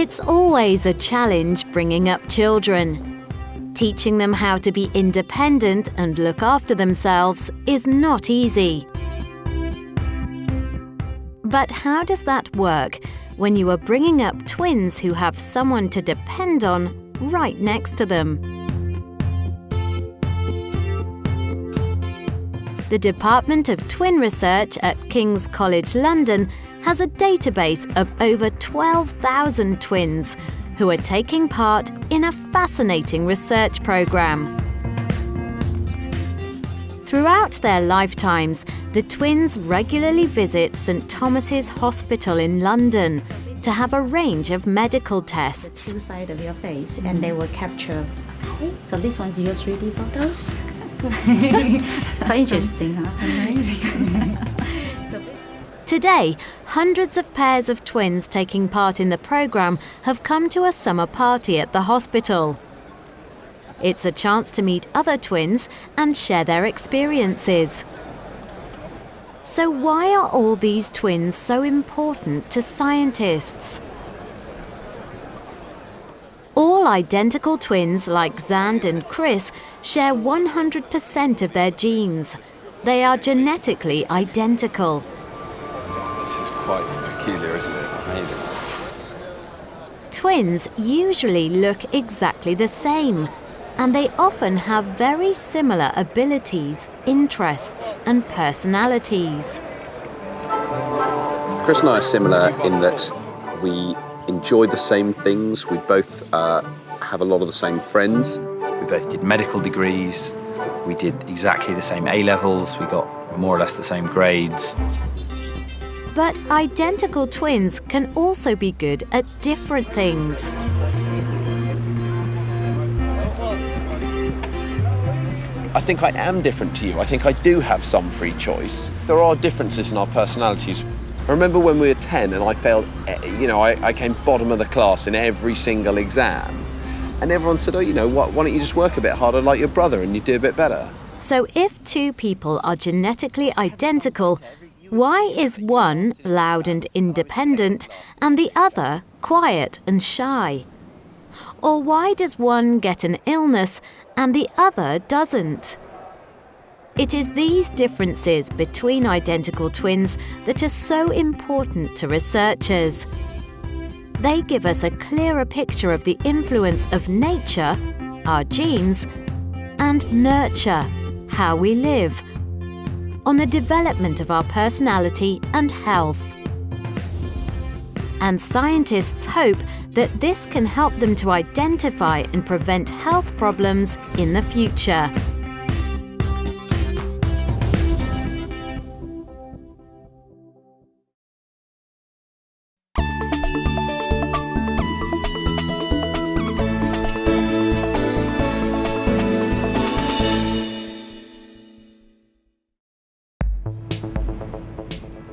It's always a challenge bringing up children. Teaching them how to be independent and look after themselves is not easy. But how does that work when you are bringing up twins who have someone to depend on right next to them? The Department of Twin Research at King's College London has a database of over 12,000 twins who are taking part in a fascinating research programme. Throughout their lifetimes, the twins regularly visit St Thomas's Hospital in London to have a range of medical tests. Two sides of your face, and they will capture. Okay, so this one's your 3D photos. It's quite interesting, huh? Amazing. Today, hundreds of pairs of twins taking part in the programme have come to a summer party at the hospital. It's a chance to meet other twins and share their experiences. So why are all these twins so important to scientists? All identical twins like Xand and Chris share 100% of their genes. They are genetically identical. This is quite peculiar, isn't it? Amazing. Twins usually look exactly the same, and they often have very similar abilities, interests, and personalities. Chris and I are similar in that we enjoy the same things. We both have a lot of the same friends. We both did medical degrees. We did exactly the same A-levels. We got more or less the same grades. But identical twins can also be good at different things. I think I am different to you. I think I do have some free choice. There are differences in our personalities. I remember when we were 10 and I failed, I came bottom of the class in every single exam. And everyone said, why don't you just work a bit harder like your brother and you do a bit better? So if two people are genetically identical, why is one loud and independent and the other quiet and shy? Or why does one get an illness and the other doesn't? It is these differences between identical twins that are so important to researchers. They give us a clearer picture of the influence of nature, our genes, and nurture, how we live, on the development of our personality and health. And scientists hope that this can help them to identify and prevent health problems in the future.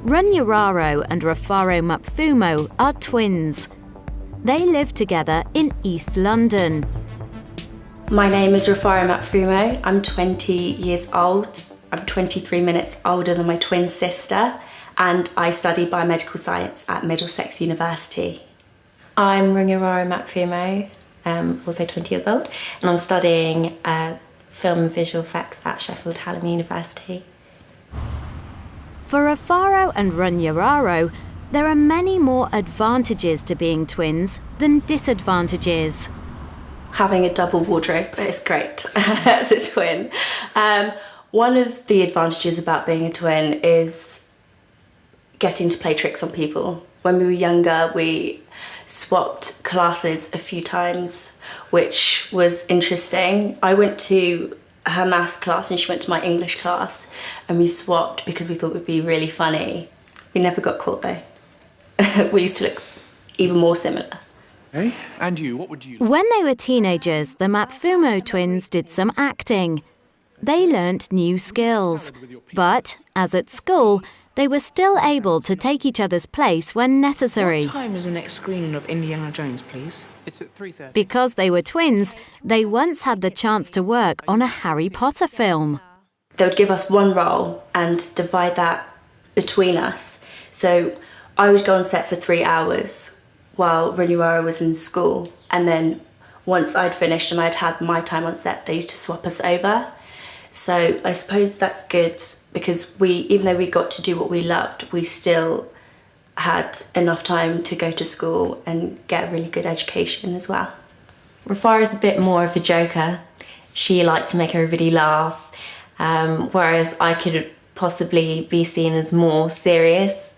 Runyararo and Rafaro Mapfumo are twins. They live together in East London. My name is Rafaro Mapfumo. I'm 20 years old. I'm 23 minutes older than my twin sister, and I study biomedical science at Middlesex University. I'm Runyararo Mapfumo, also 20 years old, and I'm studying film and visual effects at Sheffield Hallam University. For Rafaro and Runyararo, there are many more advantages to being twins than disadvantages. Having a double wardrobe is great as a twin. One of the advantages about being a twin is getting to play tricks on people. When we were younger, we swapped classes a few times, which was interesting. I went to her maths class and she went to my English class, and we swapped because we thought it would be really funny. We never got caught though. We used to look even more similar. Hey, and you, what would you... When they were teenagers, the Mapfumo twins did some acting. They learnt new skills, but, as at school, they were still able to take each other's place when necessary. What time is the next screening of Indiana Jones, please? It's at 3:30. Because they were twins, they once had the chance to work on a Harry Potter film. They would give us one role and divide that between us. So I would go on set for 3 hours while Renuara was in school. And then once I'd finished and I'd had my time on set, they used to swap us over. So I suppose that's good because even though we got to do what we loved, we still had enough time to go to school and get a really good education as well. Rafara's a bit more of a joker. She likes to make everybody laugh, whereas I could possibly be seen as more serious.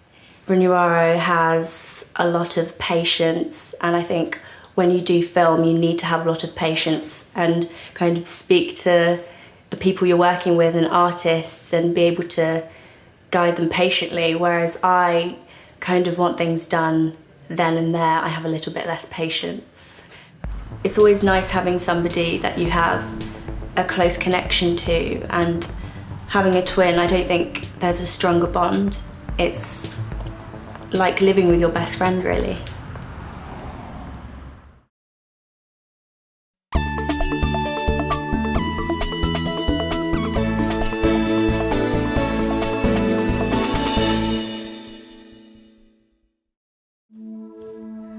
Renuara has a lot of patience, and I think when you do film, you need to have a lot of patience and kind of speak to the people you're working with and artists and be able to guide them patiently, whereas I kind of want things done then and there. I have a little bit less patience. It's always nice having somebody that you have a close connection to, and having a twin, I don't think there's a stronger bond. It's like living with your best friend, really.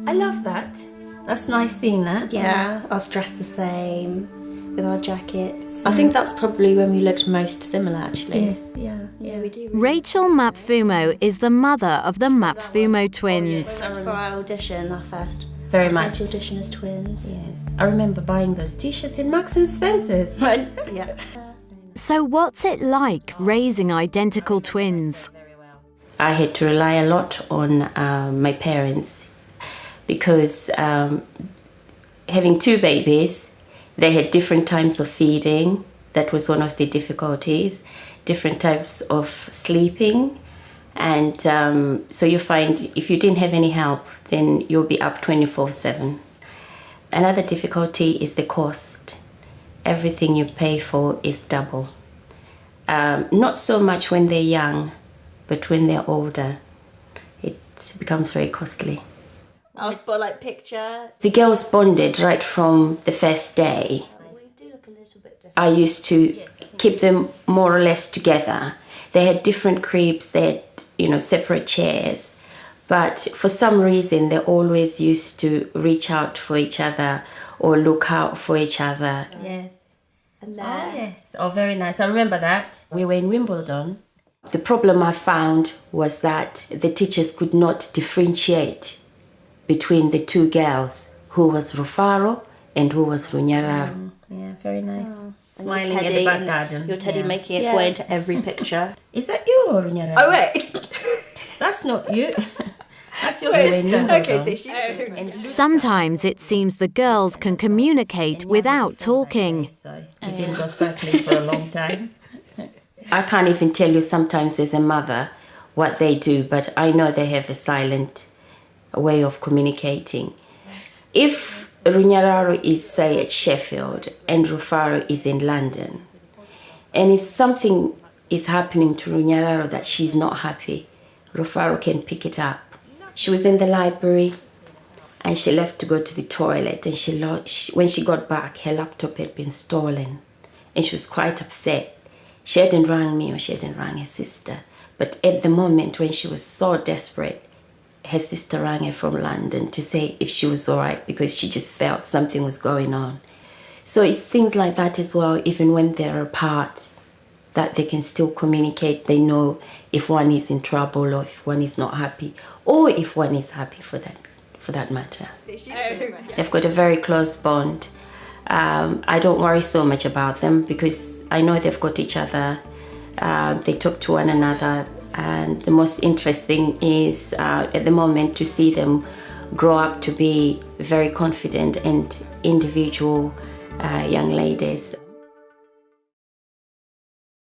I love that. That's nice seeing that. Yeah, us dressed the same with our jackets. I think that's probably when we looked most similar, actually. Yes, yeah, we do. Rachel Mapfumo is the mother of the Mapfumo twins. For our audition, our first Very much. audition as twins. Yes, I remember buying those t-shirts in Marks and Spencer's. Yeah. So what's it like raising identical twins? I had to rely a lot on my parents because having two babies, they had different times of feeding. That was one of the difficulties, different types of sleeping. And so you find if you didn't have any help, then you'll be up 24/7. Another difficulty is the cost. Everything you pay for is double. Not so much when they're young, but when they're older, it becomes very costly. Our spotlight picture. The girls bonded right from the first day. I used to keep them more or less together. They had different cribs, they had, separate chairs. But for some reason, they always used to reach out for each other or look out for each other. Yes. Oh, yes. Oh, very nice. I remember that. We were in Wimbledon. The problem I found was that the teachers could not differentiate between the two girls, who was Rufaro and who was Runyararo. Yeah, very nice. Smiling at the back garden. Your teddy making its way into every picture. Is that you or Runyararo? Oh, wait. That's not you. That's your sister. Okay, so she's... Sometimes it seems the girls can communicate without talking. So we didn't go circling for a long time. I can't even tell you sometimes as a mother what they do, but I know they have a silent way of communicating. If Runyararo is, say, at Sheffield and Rufaro is in London, and if something is happening to Runyararo that she's not happy, Rufaro can pick it up. She was in the library and she left to go to the toilet, and when she got back, her laptop had been stolen and she was quite upset. She hadn't rang me or she hadn't rang her sister, but at the moment when she was so desperate, her sister rang her from London to say if she was all right, because she just felt something was going on. So it's things like that as well, even when they're apart, that they can still communicate. They know if one is in trouble or if one is not happy, or if one is happy for that matter. They've got a very close bond. I don't worry so much about them because I know they've got each other. They talk to one another. And the most interesting is at the moment to see them grow up to be very confident and individual young ladies.